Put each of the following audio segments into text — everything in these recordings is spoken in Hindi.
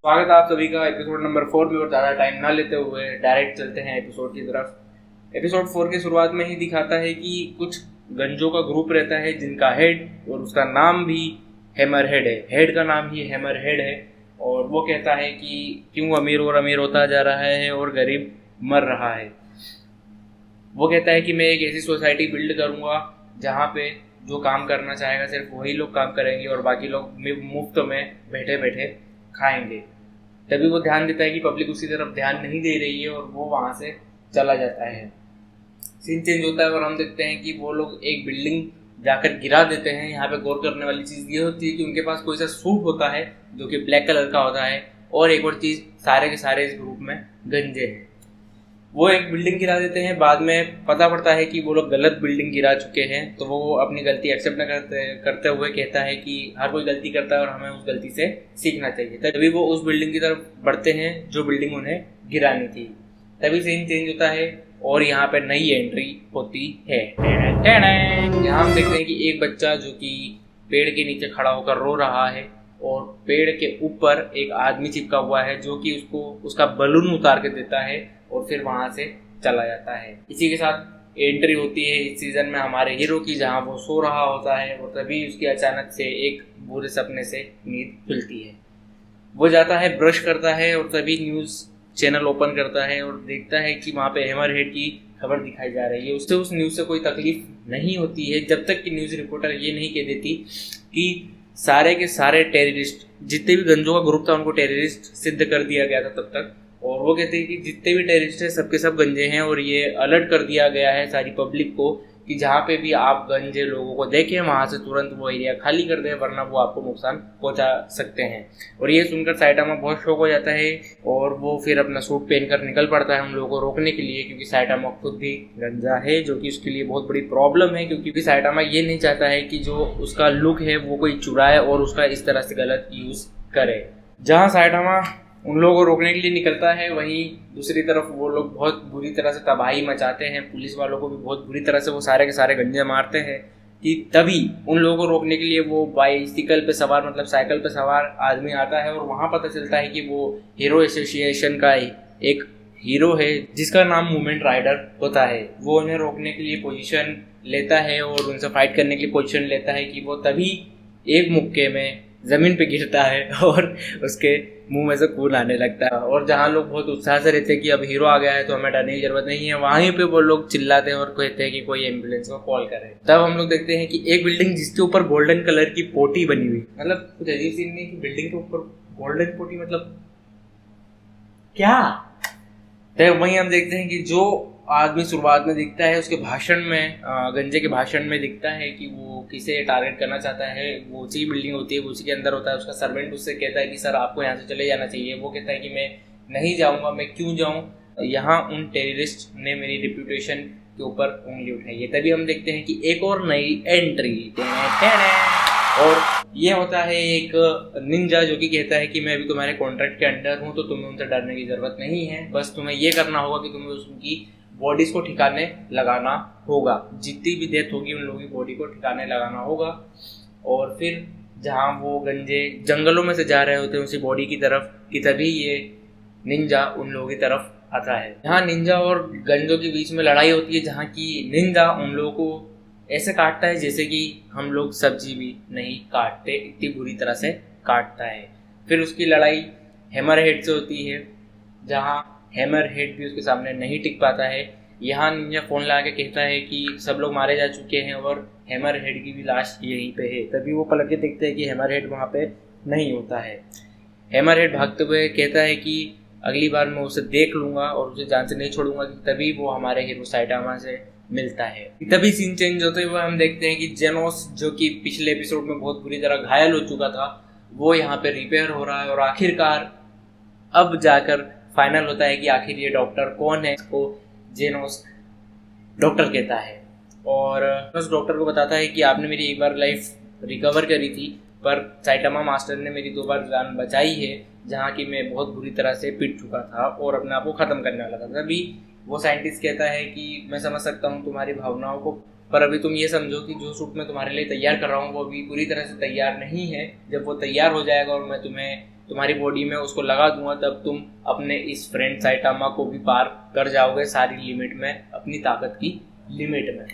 स्वागत है आप सभी का एपिसोड नंबर 4 में। और ज़्यादा टाइम ना लेते हुए डायरेक्ट चलते हैं एपिसोड की तरफ। एपिसोड 4 की शुरुआत में ही दिखाता है कि कुछ गंजों का ग्रुप रहता है जिनका हेड और उसका नाम भी हैमर हेड है। हेड का नाम ही हैमर हेड है और वो कहता है कि क्यों अमीर और अमीर होता जा रहा है और गरीब मर रहा है। वो कहता है कि मैं एक ऐसी सोसाइटी बिल्ड करूँगा जहाँ पे जो काम करना चाहेगा सिर्फ वही लोग काम करेंगे और बाकी लोग मुफ्त में बैठे बैठे खाएंगे। तभी वो ध्यान देता है कि पब्लिक उसकी तरफ ध्यान नहीं दे रही है और वो वहाँ से चला जाता है। सीन चेंज होता है और हम देखते हैं कि वो लोग एक बिल्डिंग जाकर गिरा देते हैं। यहाँ पे गौर करने वाली चीज़ ये होती है कि उनके पास कोई सा सूट होता है जो कि ब्लैक कलर का होता है और एक और चीज़, सारे के सारे इस ग्रुप में गंजे हैं। वो एक बिल्डिंग गिरा देते हैं, बाद में पता पड़ता है कि वो लोग गलत बिल्डिंग गिरा चुके हैं। तो वो अपनी गलती एक्सेप्ट न करते हुए कहता है कि हर कोई गलती करता है और हमें उस गलती से सीखना चाहिए। तभी वो उस बिल्डिंग की तरफ बढ़ते हैं जो बिल्डिंग उन्हें गिरानी थी। तभी सीन चेंज होता है और यहाँ पे नई एंट्री होती है। यहाँ हम देखते हैं कि एक बच्चा जो कि पेड़ के नीचे खड़ा होकर रो रहा है और पेड़ के ऊपर एक आदमी चिपका हुआ है जो कि उसको उसका बलून उतार के देता है और फिर वहां से चला जाता है। इसी के साथ एंट्री होती है इस सीजन में हमारे हीरो की, जहां वो सो रहा होता है और तभी उसकी अचानक से एक बुरे सपने से नींद खुलती है। वो जाता है, ब्रश करता है और तभी न्यूज़ चैनल ओपन करता है और देखता है कि वहाँ पे हैमर हेड की खबर दिखाई जा रही है। उससे उस न्यूज़ से कोई तकलीफ नहीं होती है जब तक कि न्यूज़ रिपोर्टर ये नहीं कह देती कि सारे के सारे टेररिस्ट, जितने भी गंजों का ग्रुप था उनको टेररिस्ट सिद्ध कर दिया गया था तब तक। और वो कहते हैं कि जितने भी टेररिस्ट हैं सबके सब गंजे हैं और ये अलर्ट कर दिया गया है सारी पब्लिक को कि जहाँ पे भी आप गंजे लोगों को देखें वहाँ से तुरंत वो एरिया खाली कर दें वरना वो आपको नुकसान पहुँचा सकते हैं। और ये सुनकर साइटामा बहुत शौक हो जाता है और वो फिर अपना सूट पहनकर निकल पड़ता है उन लोगों को रोकने के लिए, क्योंकि साइटामा खुद भी गंजा है जो कि उसके लिए बहुत बड़ी प्रॉब्लम है। क्योंकि साइटामा ये नहीं चाहता है कि जो उसका लुक है वो कोई चुराए और उसका इस तरह से गलत यूज़ करे। जहाँ साइटामा उन लोगों को रोकने के लिए निकलता है वहीं दूसरी तरफ वो लोग बहुत बुरी तरह से तबाही मचाते हैं। पुलिस वालों को भी बहुत बुरी तरह से वो सारे के सारे गंजे मारते हैं कि तभी उन लोगों को रोकने के लिए वो बाइसिकल पे सवार, मतलब साइकिल पे सवार आदमी आता है और वहाँ पता चलता है कि वो हीरो एसोसिएशन का एक हीरो है जिसका नाम मूवमेंट राइडर होता है। वो उन्हें रोकने के लिए पोजीशन लेता है और उनसे फाइट करने के लिए पोजीशन लेता है कि वो तभी एक मुक्के में ज़मीन पे गिरता है और उसके मुंह में से खून आने लगता है। और जहाँ लोग बहुत उत्साह से रहते हैं कि अब हीरो आ गया है तो हमें डरने की जरूरत नहीं है, वहीं पे वो लोग चिल्लाते हैं और कहते हैं कि कोई एम्बुलेंस को कॉल करे। तब हम लोग देखते हैं कि एक बिल्डिंग जिसके ऊपर गोल्डन कलर की पोटी बनी हुई, मतलब कुछ अजीब सीन नहीं कि बिल्डिंग के ऊपर गोल्डन पोटी, मतलब क्या। तो वहीं हम देखते हैं कि जो आदमी शुरुआत में दिखता है उसके भाषण में, गंजे के भाषण में दिखता है कि वो किसे टारगेट करना चाहता है। वो उसी बिल्डिंग होती है, वो उसी के अंदर होता है। उसका सर्वेंट उससे कहता है कि सर आपको यहाँ से चले जाना चाहिए। वो कहता है कि मैं नहीं जाऊँगा, मैं क्यों जाऊँ, यहाँ उन टेररिस्ट ने मेरी रिप्यूटेशन के ऊपर उंगली उठाई है। तभी हम देखते हैं कि एक और नई एंट्री और ये होता है एक निंजा जो कि कहता है कि मैं अभी तुम्हारे कॉन्ट्रैक्ट के अंडर हूँ तो तुम्हें उनसे डरने की जरूरत नहीं है। बस तुम्हें ये करना होगा कि तुम्हें उनकी बॉडीज को ठिकाने लगाना होगा, जितनी भी डेथ होगी उन लोगों की बॉडी को ठिकाने लगाना होगा। और फिर जहाँ वो गंजे जंगलों में से जा रहे होते हैं उसी बॉडी की तरफ कि तभी ये निंजा उन लोगों की तरफ आता है। यहाँ निंजा और गंजों के बीच में लड़ाई होती है जहाँ की निंजा उन लोगों को ऐसे काटता है जैसे कि हम लोग सब्जी भी नहीं काटते, इतनी बुरी तरह से काटता है। फिर उसकी लड़ाई हैमर हेड से होती है जहाँ हैमर हेड भी उसके सामने नहीं टिक पाता है। यहाँ निंजा फोन लगा के कहता है कि सब लोग मारे जा चुके हैं और हैमर हेड की भी लाश यहीं पे है। तभी वो पलट के देखते हैं कि हैमर हेड वहाँ पे नहीं होता है। हैमर हेड भागते हुए कहता है कि अगली बार मैं उसे देख लूँगा और उसे जान से नहीं छोड़ूंगा। तभी वो हमारे हीरो साइटामा से मिलता है। तभी सीन चेंज होते हुए हम देखते हैं कि जेनोस जो कि पिछले एपिसोड में बहुत बुरी तरह घायल हो चुका था वो यहाँ पे रिपेयर हो रहा है और आखिरकार अब जाकर फाइनल होता है कि आखिर ये डॉक्टर कौन है। इसको जेनोस डॉक्टर कहता है और उस डॉक्टर को बताता है कि आपने मेरी एक बार लाइफ रिकवर करी थी पर साइटामा मास्टर ने मेरी 2 बार जान बचाई है जहाँ की मैं बहुत बुरी तरह से पिट चुका था और अपने आप को ख़त्म करने वाला था। तभी वो साइंटिस्ट कहता है कि मैं समझ सकता हूँ तुम्हारी भावनाओं को, पर अभी तुम ये समझो कि जो सूट मैं तुम्हारे लिए तैयार कर रहा हूँ वो अभी पूरी तरह से तैयार नहीं है। जब वो तैयार हो जाएगा और मैं तुम्हें तुम्हारी बॉडी में उसको लगा दूंगा तब तुम अपने इस फ्रेंड साइटामा को भी पार कर जाओगे सारी लिमिट में, अपनी ताकत की लिमिट में।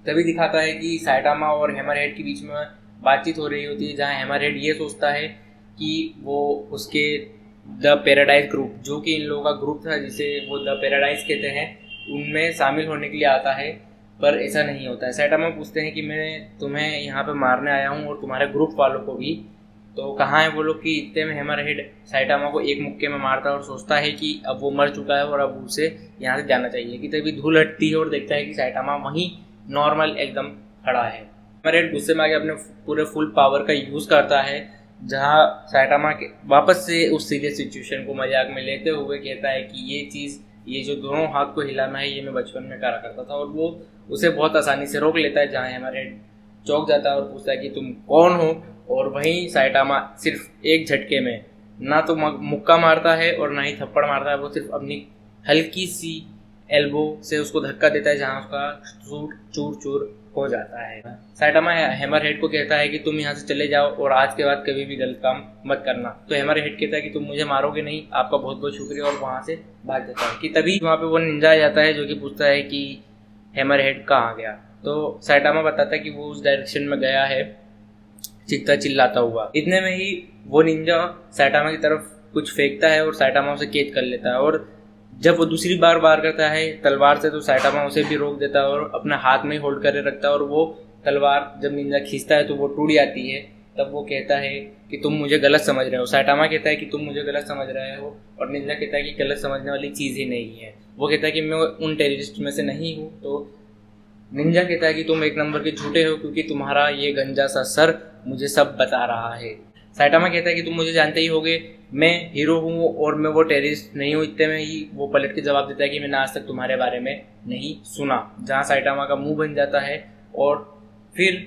तभी दिखाता है कि साइटामा और हैमरहेड के बीच में बातचीत हो रही होती है, जहाँ हैमरहेड ये सोचता है कि वो उसके द पैराडाइज ग्रुप, जो कि इन लोगों का ग्रुप था जिसे वो द पैराडाइज कहते हैं, उनमें शामिल होने के लिए आता है, पर ऐसा नहीं होता है। साइटामा पूछते हैं कि मैं तुम्हें यहाँ पे मारने आया हूँ और तुम्हारे ग्रुप वालों को भी, तो कहाँ है वो लोग? कि इतने में हैमरहेड साइटामा को एक मुक्के में मारता है और सोचता है कि अब वो मर चुका है और अब उसे यहाँ से जाना चाहिए। कि तभी धूल हटती है और देखता है कि साइटामा वहीं नॉर्मल एकदम खड़ा है। हैमरहेड गुस्से में आके अपने पूरे फुल पावर का यूज़ करता है, जहाँ साइटामा के वापस से उस सीरियस सिचुएशन को मजाक में लेते हुए कहता है कि ये चीज़, ये जो दोनों हाथ को हिलाना है, ये मैं बचपन में करा करता था, और वो उसे बहुत आसानी से रोक लेता है। जहाँ हैमरहेड चौंक जाता है और पूछता है कि तुम कौन हो? और वहीं साइटामा सिर्फ एक झटके में ना तो मुक्का मारता है और ना ही थप्पड़ मारता है, वो सिर्फ अपनी हल्की सी एल्बो से उसको धक्का देता है, जहाँ उसका सूट चूर चूर हो जाता है। साइटामा हैमरहेड को कहता है कि तुम यहाँ से चले जाओ और आज के बाद कभी भी गलत काम मत करना। तो हैमरहेड कहता है कि तुम मुझे मारोगे नहीं, आपका बहुत बहुत शुक्रिया, और वहाँ से भाग जाता है। कि तभी वहाँ पे वो निंजा आ जाता है जो कि पूछता है कि हैमरहेड कहाँ गया। तो साइटामा बताता है कि वो उस डायरेक्शन में गया है, चीखता चिल्लाता हुआ। इतने में ही वो निंजा साइटामा की तरफ कुछ फेंकता है और साइटामा उसे कैच कर लेता है, और जब वो दूसरी बार वार करता है तलवार से तो साइटामा उसे भी रोक देता है और अपने हाथ में होल्ड कर रखता है, और वो तलवार जब निंजा खींचता है तो वो टूट जाती है। तब वो कहता है कि तुम मुझे गलत समझ रहे हो। साइटामा कहता है कि तुम मुझे गलत समझ रहे हो, और निंजा कहता है कि गलत समझने वाली चीज़ ही नहीं है। वो कहता है कि मैं उन टेररिस्ट में से नहीं हूँ। तो निंजा कहता है कि तुम एक नंबर के झूठे हो, क्योंकि तुम्हारा ये गंजा सा सर मुझे सब बता रहा है। साइटामा कहता है कि तुम मुझे जानते ही होगे, मैं हीरो हूँ और मैं वो टेररिस्ट नहीं हूँ। इतने में ही वो पलट के जवाब देता है कि मैंने आज तक तुम्हारे बारे में नहीं सुना। जहाँ साइटामा का मुंह बन जाता है, और फिर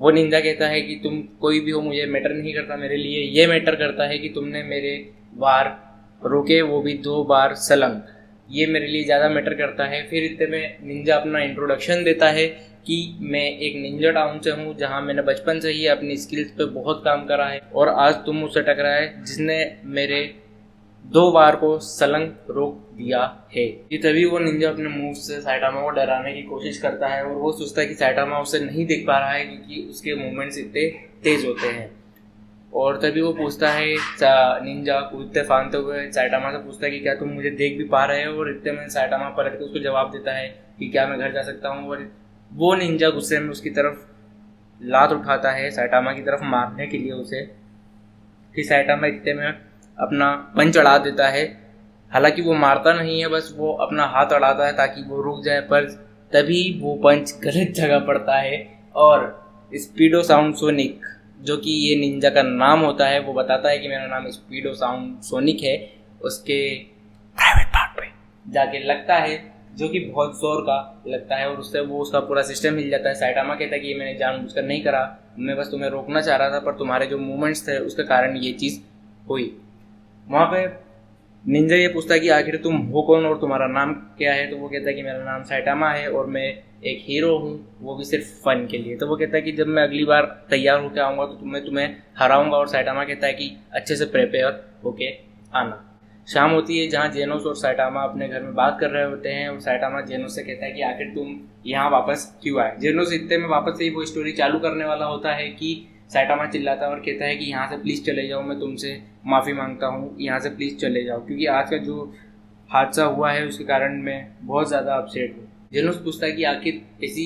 वो निंजा कहता है कि तुम कोई भी हो मुझे मैटर नहीं करता, मेरे लिए ये मैटर करता है कि तुमने मेरे वार रोके, वो भी 2 बार सलंग, ये मेरे लिए ज़्यादा मैटर करता है। फिर इतने में निंजा अपना इंट्रोडक्शन देता है कि मैं एक निंजा टाउन से हूँ, जहाँ मैंने बचपन से ही अपनी स्किल्स पे बहुत काम करा है, और आज तुम मुझसे टकराए जिसने मेरे 2 बार को सलंग रोक दिया है। ये तभी वो निंजा अपने मूव से साइटामा को डराने की कोशिश करता है, और वो सोचता है कि साइटामा उसे नहीं देख पा रहा है क्योंकि उसके मूवमेंट्स इतने तेज होते हैं। और तभी वो पूछता है, निंजा कूदते फांदते हुए साइटामा से पूछता है कि क्या तुम मुझे देख भी पा रहे हो? और इतने में साइटामा पलट के उसको जवाब देता है कि क्या मैं घर जा सकता हूँ? और वो निंजा गुस्से में उसकी तरफ लात उठाता है, साइटामा की तरफ मारने के लिए उसे। फिर साइटामा इतने में अपना पंच अड़ा देता है। हालांकि वो मारता नहीं है, बस वो अपना हाथ अड़ाता है ताकि वो रुक जाए, पर तभी वो पंच गलत जगह पड़ता है, और स्पीडो साउंड सोनिक, जो कि ये निंजा का नाम होता है, वो बताता है कि मेरा नाम स्पीडो साउंड सोनिक है, उसके प्राइवेट पार्ट पे जाके लगता है, जो कि बहुत जोर का लगता है, और उससे वो उसका पूरा सिस्टम हिल जाता है। साइटामा कहता है कि ये मैंने जानबूझकर नहीं करा, मैं बस तुम्हें रोकना चाह रहा था, पर तुम्हारे जो मूवमेंट्स थे उसके कारण ये चीज़ हुई। वहाँ पे निंजा ये पूछता है कि आखिर तुम हो कौन और तुम्हारा नाम क्या है? तो वो कहता है कि मेरा नाम साइटामा है और मैं एक हीरो हूँ, वो भी सिर्फ फन के लिए। तो वो कहता है कि जब मैं अगली बार तैयार होकर आऊँगा तो मैं तुम्हें हराऊंगा, और साइटामा कहता है कि अच्छे से प्रिपेयर होके आना। शाम होती है, जहाँ जेनोस और साइटामा अपने घर में बात कर रहे होते हैं, और साइटामा जेनोस से कहता है कि आखिर तुम यहाँ वापस क्यों आए? जेनोस इतने में वापस से ही वो स्टोरी चालू करने वाला होता है कि साइटामा चिल्लाता है और कहता है कि यहाँ से प्लीज़ चले जाओ, मैं तुमसे माफ़ी मांगता हूँ, यहाँ से प्लीज़ चले जाओ, क्योंकि आज का जो हादसा हुआ है उसके कारण मैं बहुत ज़्यादा अपसेट हूँ। जेनोस पूछता है कि आखिर ऐसी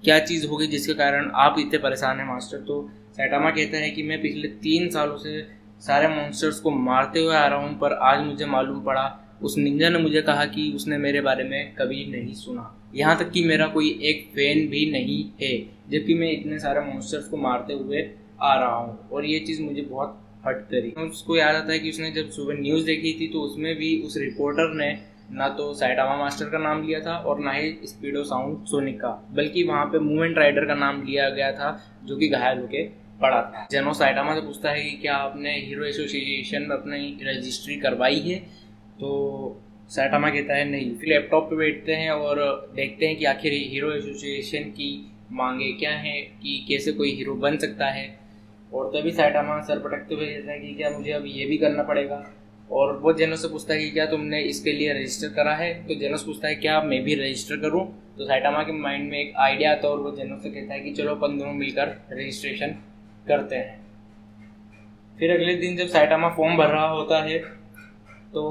क्या चीज़ होगी जिसके कारण आप इतने परेशान हैं मास्टर? तो साइटामा कहता है कि मैं पिछले 3 सालों से सारे मॉन्स्टर्स को मारते हुए आ रहा हूँ, पर आज मुझे मालूम पड़ा, उस निंजा ने मुझे कहा कि उसने मेरे बारे में कभी नहीं सुना, यहाँ तक कि मेरा कोई एक फैन भी नहीं है, जबकि मैं इतने सारे मॉन्स्टर्स को मारते हुए आ रहा हूँ। और ये चीज़ मुझे बहुत हर्ट करी। उसको याद आता है कि उसने जब सुबह न्यूज़ देखी थी तो उसमें भी उस रिपोर्टर ने ना तो साइटामा मास्टर का नाम लिया था और ना ही स्पीडो साउंड सोनिक का, बल्कि वहाँ पे मूवमेंट राइडर का नाम लिया गया था, जो कि घायल होके पड़ा था। जेनो साइटामा से पूछता है कि क्या आपने हीरो एसोसिएशन में अपनी रजिस्ट्री करवाई है? तो साइटामा कहता है नहीं। फिर लैपटॉप पे बैठते हैं और देखते हैं कि आखिर हीरो एसोसिएशन की मांगे क्या हैं, कि कैसे कोई हीरो बन सकता है। और तभी साइटामा सर पटकते हुए कहता है कि क्या मुझे अब ये भी करना पड़ेगा। और वो जेनोस से पूछता है कि क्या तुमने इसके लिए रजिस्टर करा है। तो जेनोस पूछता है क्या मैं भी रजिस्टर करूं। तो साइटामा के माइंड में एक आइडिया आता है और वो जेनोस से कहता है कि चलो अपन दोनों मिलकर रजिस्ट्रेशन करते हैं। फिर अगले दिन जब साइटामा फॉर्म भर रहा होता है तो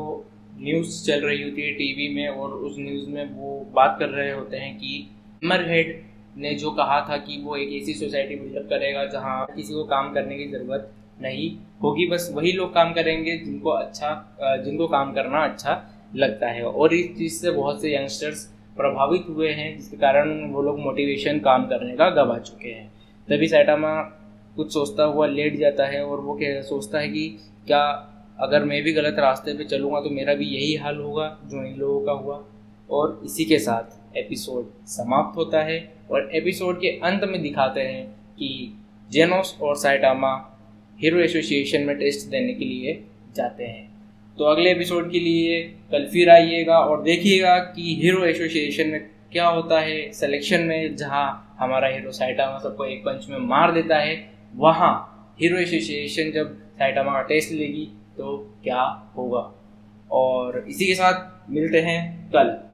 न्यूज़ चल रही होती है टीवी में, और उस न्यूज़ में वो बात कर रहे होते हैं कि हैमरहेड ने जो कहा था कि वो एक ऐसी सोसाइटी बिल्डअप करेगा जहाँ किसी को काम करने की ज़रूरत नहीं होगी, बस वही लोग काम करेंगे जिनको काम करना अच्छा लगता है। और इस चीज़ से बहुत से यंगस्टर्स प्रभावित हुए हैं, जिसके कारण वो लोग मोटिवेशन काम करने का गवा चुके हैं। तभी साइटामा कुछ सोचता हुआ लेट जाता है और वो सोचता है कि क्या अगर मैं भी गलत रास्ते पे चलूँगा तो मेरा भी यही हाल होगा जो इन लोगों का हुआ। और इसी के साथ एपिसोड समाप्त होता है और एपिसोड के अंत में दिखाते हैं कि जेनोस और साइटामा हीरो एसोसिएशन में टेस्ट देने के लिए जाते हैं। तो अगले एपिसोड के लिए कल फिर आइएगा और देखिएगा कि हीरो एसोसिएशन में क्या होता है। सिलेक्शन में जहां हमारा हीरो साइटामा सबको एक पंच में मार देता है, वहां हीरो एसोसिएशन जब साइटामा का टेस्ट लेगी तो क्या होगा। और इसी के साथ मिलते हैं कल।